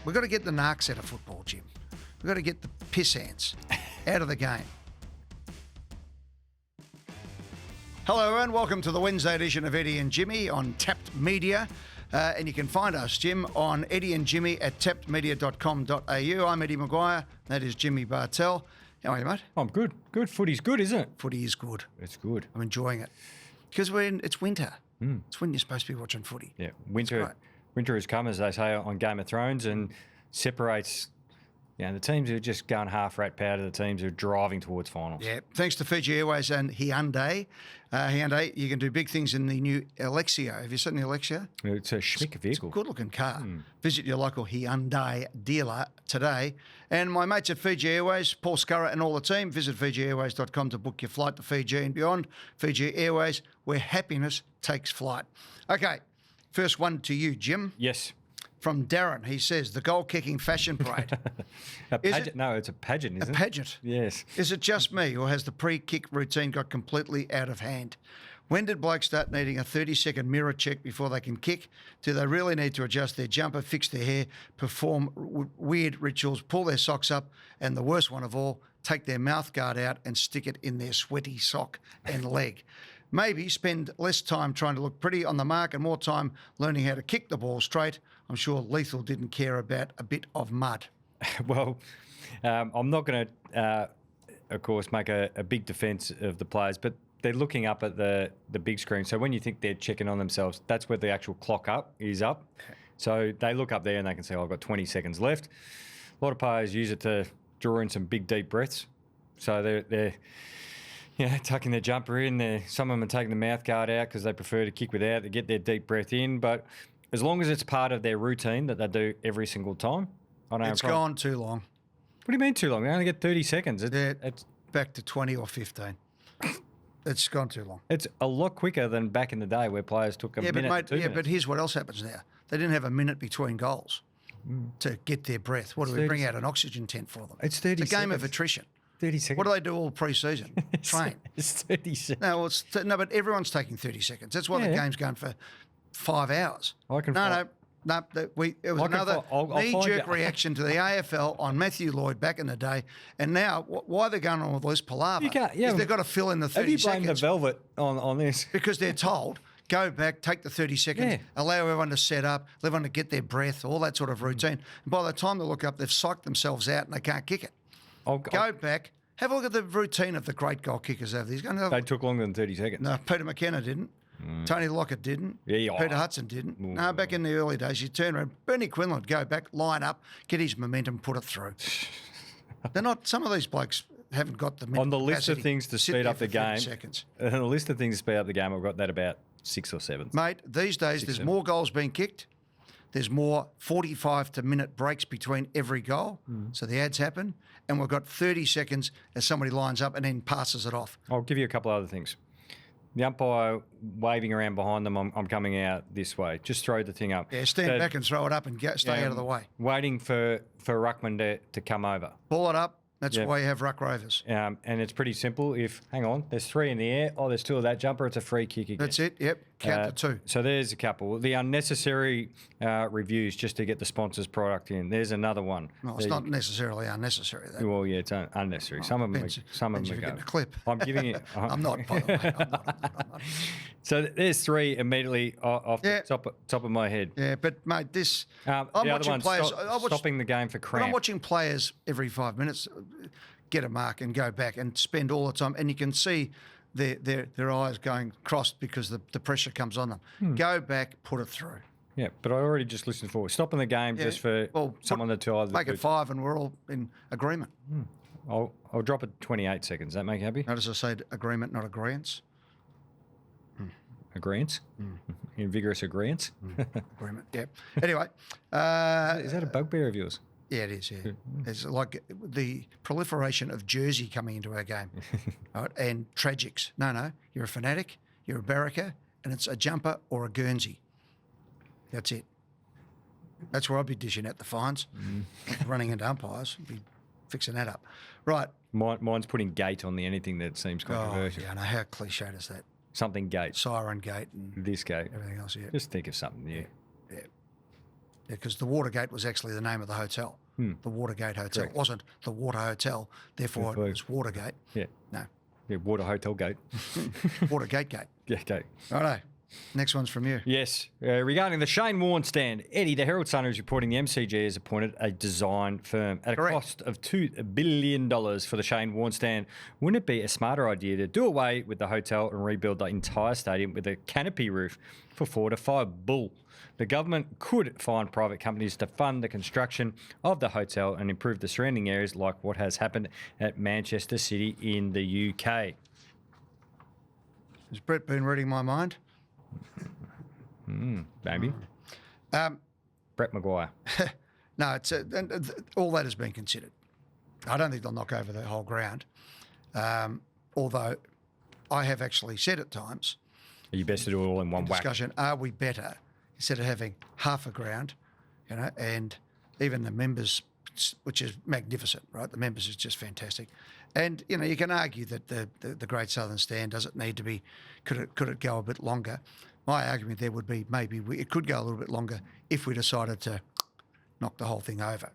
We've got to get the narcs out of football, Jim. We've got to get the piss ants out of the game. Hello, everyone. Welcome to the Wednesday edition of Eddie and Jimmy on Tapped Media. And you can find us, Jim, on Eddie and Jimmy at tappedmedia.com.au. I'm Eddie McGuire. That is Jimmy Bartel. How are you, mate? I'm good. Good. Footy's good, isn't it? Footy is good. It's good. I'm enjoying it. Because it's winter. It's when you're supposed to be watching footy. Yeah. Winter has come, as they say on Game of Thrones, and separates the teams who are just going half rat power to the teams who are driving towards finals. Yeah. Thanks to Fiji Airways and Hyundai. Hyundai, you can do big things in the new Alexia. Have you seen the Alexia? It's a schmick vehicle. It's a good-looking car. Visit your local Hyundai dealer today. And my mates at Fiji Airways, Paul Scurra and all the team, visit FijiAirways.com to book your flight to Fiji and beyond. Fiji Airways, where happiness takes flight. Okay, first one to you, Jim. Yes. From Darren, he says, the goal-kicking fashion parade. No, it's a pageant, isn't it? A pageant? Yes. Is it just me, or has the pre-kick routine got completely out of hand? When did blokes start needing a 30-second mirror check before they can kick? Do they really need to adjust their jumper, fix their hair, perform weird rituals, pull their socks up, and the worst one of all, take their mouth guard out and stick it in their sweaty sock and leg? Maybe spend less time trying to look pretty on the mark and more time learning how to kick the ball straight. I'm sure Lethal didn't care about a bit of mud. Well, I'm not going to, of course, make a big defence of the players, but they're looking up at the big screen. So when you think they're checking on themselves, that's where the actual clock is up. So they look up there and they can say, I've got 20 seconds left. A lot of players use it to draw in some big, deep breaths. So they're tucking their jumper in. Some of them are taking the mouth guard out because they prefer to kick without to get their deep breath in. But as long as it's part of their routine that they do every single time, I don't have a problem. Gone too long. What do you mean too long? We only get 30 seconds. It's back to 20 or 15. It's gone too long. It's a lot quicker than back in the day where players took a minute, but 2 minutes. But here's what else happens now. They didn't have a minute between goals to get their breath. What do we bring out? An oxygen tent for them? It's 30 It's a game seconds. of attrition. 30 seconds. What do they do all pre-season? Train. It's 30 seconds. No, but everyone's taking 30 seconds. That's why the game's going for 5 hours. I can it was another knee-jerk reaction to the AFL on Matthew Lloyd back in the day. And now, why they're going on with this palaver is they've got to fill in the 30 Have you seconds. blamed the Velvet on this? Because they're told, go back, take the 30 seconds, allow everyone to set up, let everyone to get their breath, all that sort of routine. And by the time they look up, they've psyched themselves out and they can't kick it. Go back, have a look at the routine of the great goal kickers over these. They took longer than 30 seconds. No, Peter McKenna didn't. Tony Lockett didn't. Peter Hudson didn't. No, back in the early days, you turn around. Bernie Quinlan would go back, line up, get his momentum, put it through. They're not. Some of these blokes haven't got the mental on the list of things to speed up the game. Seconds. On the list of things to speed up the game, I've got that about 6 or 7. Mate, these days there's more goals being kicked. There's more 45-minute breaks between every goal, so the ads happen, and we've got 30 seconds as somebody lines up and then passes it off. I'll give you a couple of other things. The umpire waving around behind them, I'm coming out this way. Just throw the thing up. Yeah, stand back and throw it up and stay out of the way. Waiting for Ruckman to come over. Ball it up. That's why you have ruck rovers. And it's pretty simple. Hang on, there's 3 in the air. Oh, there's 2 of that jumper. It's a free kick again. That's it. Yep. Count to 2. So there's a couple. The unnecessary reviews just to get the sponsor's product in. There's another one. No, it's not necessarily unnecessary, though. Well, yeah, it's unnecessary. Some of them are getting a clip. I'm giving it. I'm not, by the way. I'm not. So there's 3 immediately off the top of my head. Yeah, but, mate, this... I'm watching players... stopping the game for cramp. I'm watching players every 5 minutes get a mark and go back and spend all the time, and you can see their eyes going crossed because the pressure comes on them. Go back, put it through. Yeah, but I already just listened for stopping the game just for someone to tell. Make it 5 and we're all in agreement. I'll drop it 28 seconds. Does that make you happy? Notice I said agreement, not agreeance. Agreeance? In vigorous agreeance? Agreement, yeah. Anyway. Is that a bugbear of yours? Yeah, it is, yeah. It's like the proliferation of jersey coming into our game. Right? And tragics. No, you're a fanatic, you're a barracker, and it's a jumper or a Guernsey. That's it. That's where I'd be dishing out the fines. Running into umpires, I'd be fixing that up. Right. Mine's putting gate on anything that seems controversial. Yeah, I know. How cliched is that? Something gate. Siren gate and this gate. everything else, yeah. Just think of something new. Yeah. because the Watergate was actually the name of the hotel. The Watergate Hotel. Correct. It wasn't the Water Hotel, therefore it was Watergate. Yeah. No. Yeah, Water Hotel Gate. Watergate Gate. Yeah, gate. Righto. Next one's from you. Yes. Regarding the Shane Warne stand, Eddie, the Herald Sun is reporting the MCG has appointed a design firm at a Correct. cost of $2 billion for the Shane Warne stand. Wouldn't it be a smarter idea to do away with the hotel and rebuild the entire stadium with a canopy roof for $4 to $5 billion? The government could find private companies to fund the construction of the hotel and improve the surrounding areas, like what has happened at Manchester City in the UK. Has Brett been reading my mind? Maybe. Brett McGuire. No, it's all that has been considered. I don't think they'll knock over the whole ground. Although I have actually said at times, Are you best to do it all in one whack? discussion, are we better instead of having half a ground, and even the members, which is magnificent, right? The members is just fantastic. And, you can argue that the Great Southern Stand doesn't need to be, could it go a bit longer? My argument there would be maybe it could go a little bit longer if we decided to knock the whole thing over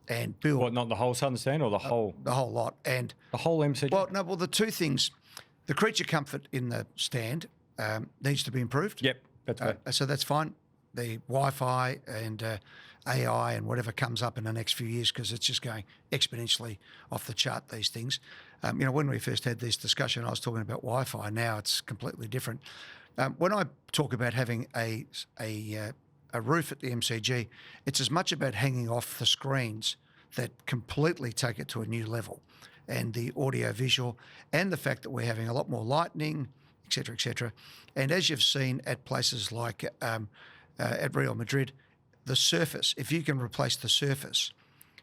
and build What, not the whole Southern Stand or the whole lot. And the whole MCG? well, the two things, the creature comfort in the stand needs to be improved. Yep, that's right. So that's fine. The Wi-Fi and AI and whatever comes up in the next few years, because it's just going exponentially off the chart, these things. When we first had this discussion, I was talking about Wi-Fi. Now it's completely different. When I talk about having a roof at the MCG, it's as much about hanging off the screens that completely take it to a new level, and the audio visual, and the fact that we're having a lot more lighting, et cetera, et cetera. And as you've seen at places like at Real Madrid, the surface, if you can replace the surface,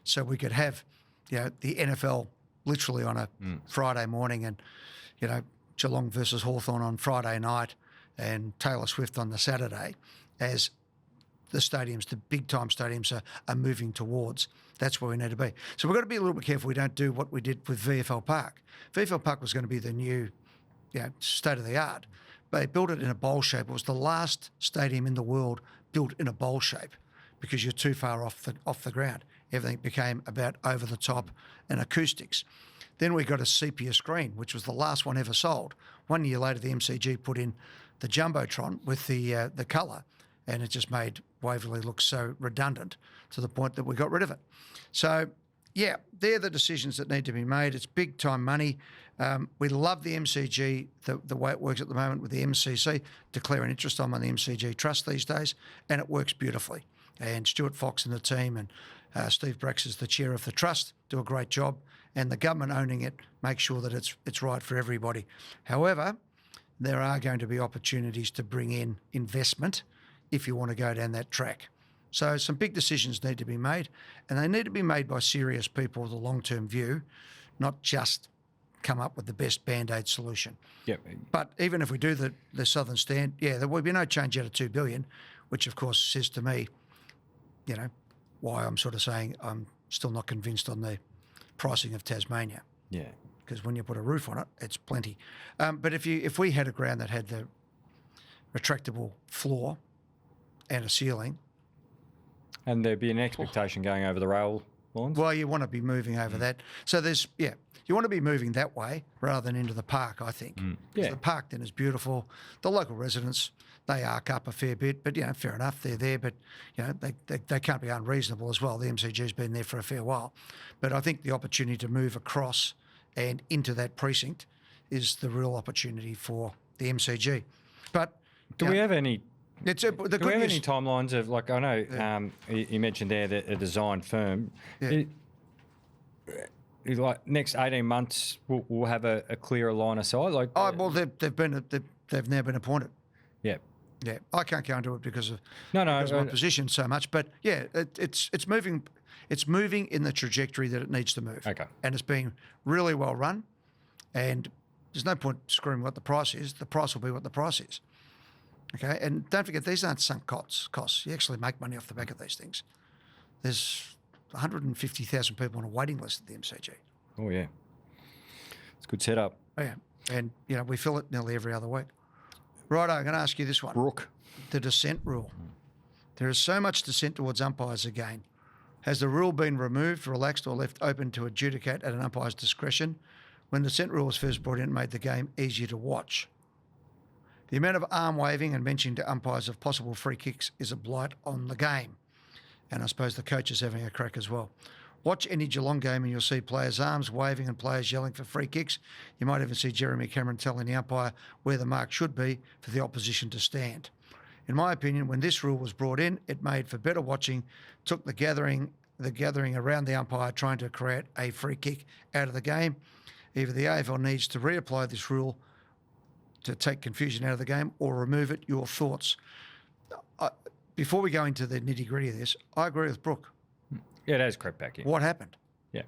so we could have, the NFL literally on a Friday morning, and, Geelong versus Hawthorn on Friday night, and Taylor Swift on the Saturday, as the stadiums, the big-time stadiums are moving towards. That's where we need to be. So we've got to be a little bit careful we don't do what we did with VFL Park. VFL Park was going to be the new state-of-the-art. They built it in a bowl shape. It was the last stadium in the world built in a bowl shape because you're too far off the ground. Everything became about over the top and acoustics. Then we got a sepia screen, which was the last one ever sold. 1 year later, the MCG put in the Jumbotron with the colour, and it just made Waverley look so redundant to the point that we got rid of it. So, yeah, they're the decisions that need to be made. It's big-time money. We love the MCG, the way it works at the moment with the MCC, declare an interest on the MCG Trust these days, and it works beautifully. And Stuart Fox and the team and Steve Brax is the chair of the trust, do a great job, and the government owning it makes sure that it's right for everybody. However, there are going to be opportunities to bring in investment if you want to go down that track. So some big decisions need to be made, and they need to be made by serious people with a long-term view, not just come up with the best Band-Aid solution. Yep. But even if we do the Southern Stand, there will be no change out of $2 billion, which of course says to me, why I'm sort of saying I'm still not convinced on the pricing of Tasmania. Yeah. Because when you put a roof on it, it's plenty. But if we had a ground that had the retractable floor and a ceiling, And there'd be an expectation going over the rail lines? well, you want to be moving over that. So you want to be moving that way rather than into the park, I think. 'Cause Yeah. the park then is beautiful. The local residents, they arc up a fair bit, but, fair enough, they're there, but, they can't be unreasonable as well. The MCG's been there for a fair while. But I think the opportunity to move across and into that precinct is the real opportunity for the MCG. But Do we have any the Do good we have news, any timelines of, like, I know you mentioned there that a design firm. Yeah. Like next 18 months, we'll have a clearer line of sight. Like, they've now been appointed. yeah, Yeah, I can't go into it because of no, my position so much, but it's moving. It's moving in the trajectory that it needs to move. Okay. And it's being really well run, and there's no point screwing what the price is. The price will be what the price is. Okay, and don't forget, these aren't sunk costs. You actually make money off the back of these things. There's 150,000 people on a waiting list at the MCG. Oh yeah, it's a good setup. Oh, yeah, and we fill it nearly every other week. Right, I'm going to ask you this one. Rook. The dissent rule. There is so much dissent towards umpires again. Has the rule been removed, relaxed or left open to adjudicate at an umpire's discretion? When the dissent rule was first brought in, it made the game easier to watch. The amount of arm waving and mentioning to umpires of possible free kicks is a blight on the game. And I suppose the coach is having a crack as well. Watch any Geelong game and you'll see players' arms waving and players yelling for free kicks. You might even see Jeremy Cameron telling the umpire where the mark should be for the opposition to stand. In my opinion, when this rule was brought in, it made for better watching, took the gathering around the umpire trying to create a free kick out of the game. Either the AFL needs to reapply this rule to take confusion out of the game or remove it. Your thoughts? Before we go into the nitty-gritty of this, I agree with Brooke. Yeah, it has crept back in. What happened? Yeah,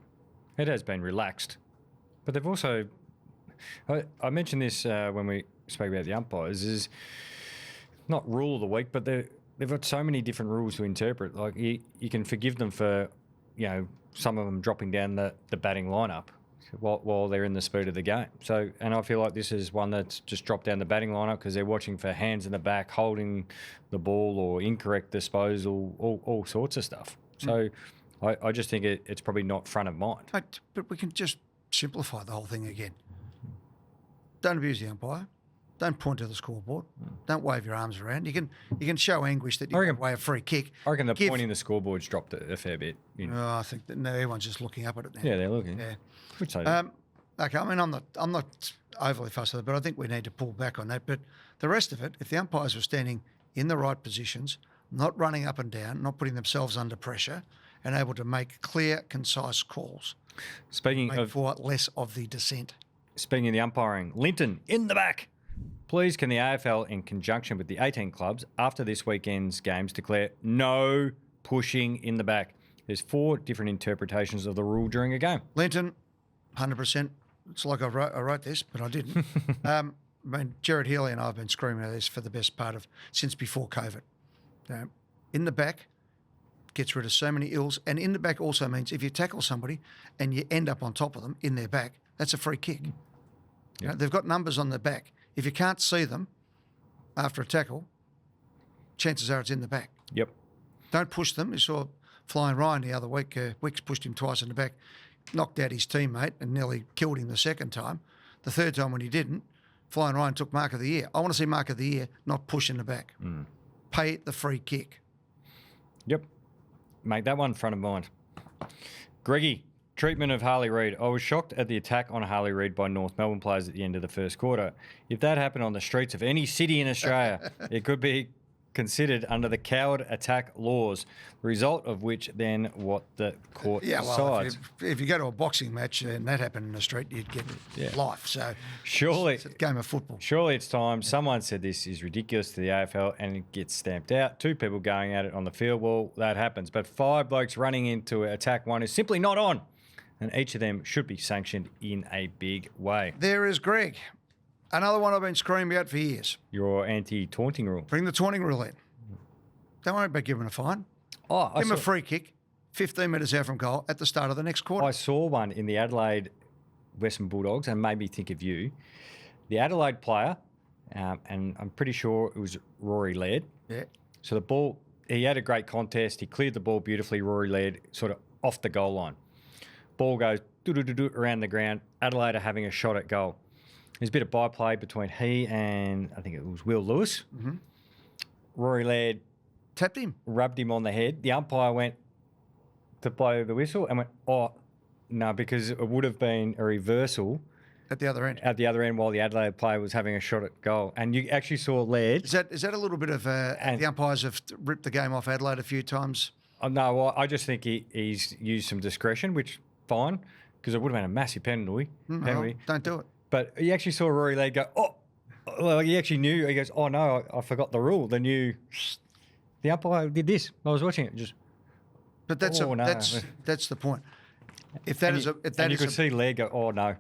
it has been relaxed. But they've also... I mentioned this when we spoke about the umpires, is not rule of the week, but they've got so many different rules to interpret. Like, you can forgive them for, some of them dropping down the batting lineup while they're in the speed of the game. So, and I feel like this is one that's just dropped down the batting lineup because they're watching for hands in the back, holding the ball or incorrect disposal, all sorts of stuff. So I just think it's probably not front of mind. But we can just simplify the whole thing again. Don't abuse the umpire. Don't point to the scoreboard. Don't wave your arms around. You can show anguish that you can wave a free kick. I reckon the pointing the scoreboard's dropped a fair bit. I think that everyone's just looking up at it now. Yeah, they're looking. Yeah. Which they okay, I mean, I'm not overly fussed with it, but I think we need to pull back on that. But the rest of it, if the umpires were standing in the right positions, not running up and down, not putting themselves under pressure, and able to make clear, concise calls. Speaking of for less of the dissent. Speaking of the umpiring, Linton in the back. Please, can the AFL, in conjunction with the 18 clubs, after this weekend's games, declare no pushing in the back? There's 4 different interpretations of the rule during a game. Linton, 100%. It's like I wrote this, but I didn't. I mean, Jared Healy and I have been screaming at this for the best part of since before COVID. In the back gets rid of so many ills, and in the back also means if you tackle somebody and you end up on top of them in their back, that's a free kick. Yep. They've got numbers on their back. If you can't see them after a tackle, chances are it's in the back. Yep. Don't push them. You saw Flying Ryan the other week. Wicks pushed him twice in the back, knocked out his teammate and nearly killed him the second time. The third time when he didn't, Flying Ryan took Mark of the Year. I want to see Mark of the Year, not push in the back. Pay the free kick. Yep. Make that one front of mind. Greggy, treatment of Harley Reid. I was shocked at the attack on Harley Reid by North Melbourne players at the end of the first quarter. If that happened on the streets of any city in Australia, it could be considered under the coward attack laws, the result of which then what the court decides. If you go to a boxing match and that happened in the street, you'd get life. So surely it's a game of football. Surely it's time. Someone said this is ridiculous to the AFL and it gets stamped out. 2 people going at it on the field, well, that happens. But 5 blokes running into attack one is simply not on. And each of them should be sanctioned in a big way. There is Greg. Another one I've been screaming about for years. Your anti-taunting rule. Bring the taunting rule in. Don't worry about giving a fine. Oh, Give him a free kick, 15 metres out from goal at the start of the next quarter. I saw one in the Adelaide Western Bulldogs and made me think of you. The Adelaide player, and I'm pretty sure it was Rory Laird. Yeah. So the ball, he had a great contest. He cleared the ball beautifully. Rory Laird sort of off the goal line. Ball goes do around the ground. Adelaide are having a shot at goal. There's a bit of byplay between he and I think it was Will Lewis. Mm-hmm. Rory Laird tapped him, rubbed him on the head. The umpire went to blow the whistle and went, oh, no, because it would have been a reversal at the other end. At the other end while the Adelaide player was having a shot at goal. And you actually saw Laird. Is that a little bit of the umpires have ripped the game off Adelaide a few times? No, well, I just think he's used some discretion, which fine, because it would have been a massive penalty. No, don't do it. But he actually saw Rory Laird go, oh, well, he actually knew. He goes, oh, no, I forgot the rule. The umpire did this. I was watching it. Just. But that's the point. If that is you could see Laird go, oh, no.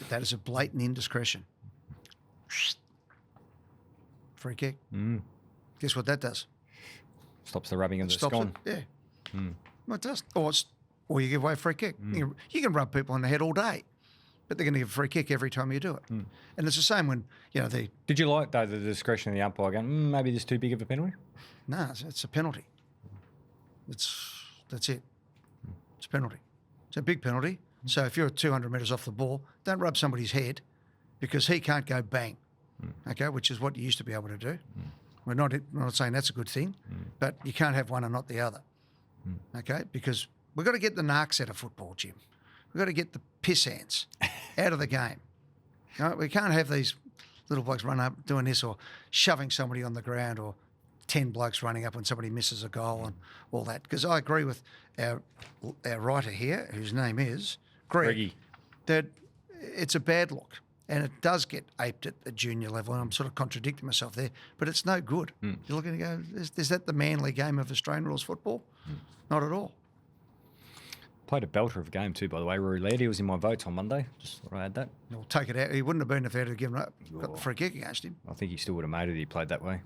That is a blatant indiscretion. Free kick. Guess what that does? Stops the rubbing of the scone. Yeah. Well, it does. Or you give away a free kick. You can rub people on the head all day, but they're going to give a free kick every time you do it. And it's the same when, Did you like, though, the discretion of the umpire going, maybe this is too big of a penalty? No, it's a penalty. That's it. It's a penalty. It's a big penalty. So if you're 200 metres off the ball, don't rub somebody's head because he can't go bang, okay, which is what you used to be able to do. We're not saying that's a good thing, but you can't have one and not the other, okay, because we've got to get the narcs out of football, Jim. We've got to get the piss ants out of the game. You know, we can't have these little blokes run up doing this or shoving somebody on the ground or 10 blokes running up when somebody misses a goal and all that. Because I agree with our writer here, whose name is Greg, that it's a bad look and it does get aped at the junior level. And I'm sort of contradicting myself there, but it's no good. You're looking to go, is that the manly game of Australian rules football? Not at all. Played a belter of a game too, by the way. Rory Laird, he was in my votes on Monday. Just thought I had that. We'll take it out. He wouldn't have been if they'd have given up. Got the free kick against him. I think he still would have made it if he played that way,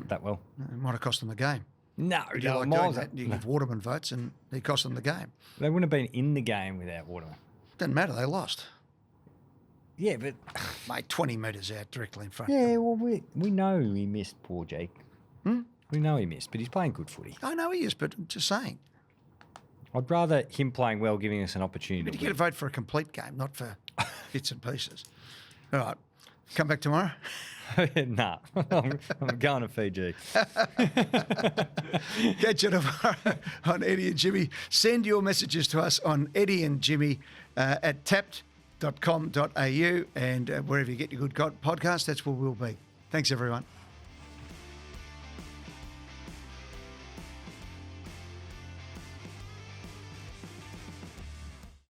that well. It might have cost them the game. No, Would you like doing that? You give Waterman votes and he cost them the game. They wouldn't have been in the game without Waterman. Doesn't matter. They lost. Yeah, but... Mate, 20 metres out directly in front. Yeah, well, we know he missed, poor Jake. We know he missed, but he's playing good footy. I know he is, but I'm just saying. I'd rather him playing well, giving us an opportunity. But you get a vote for a complete game, not for bits and pieces. All right. Come back tomorrow? Nah, I'm going to Fiji. Catch you tomorrow on Eddie and Jimmy. Send your messages to us on Eddie and Jimmy at tapped.com.au and wherever you get your good podcast, that's where we'll be. Thanks, everyone.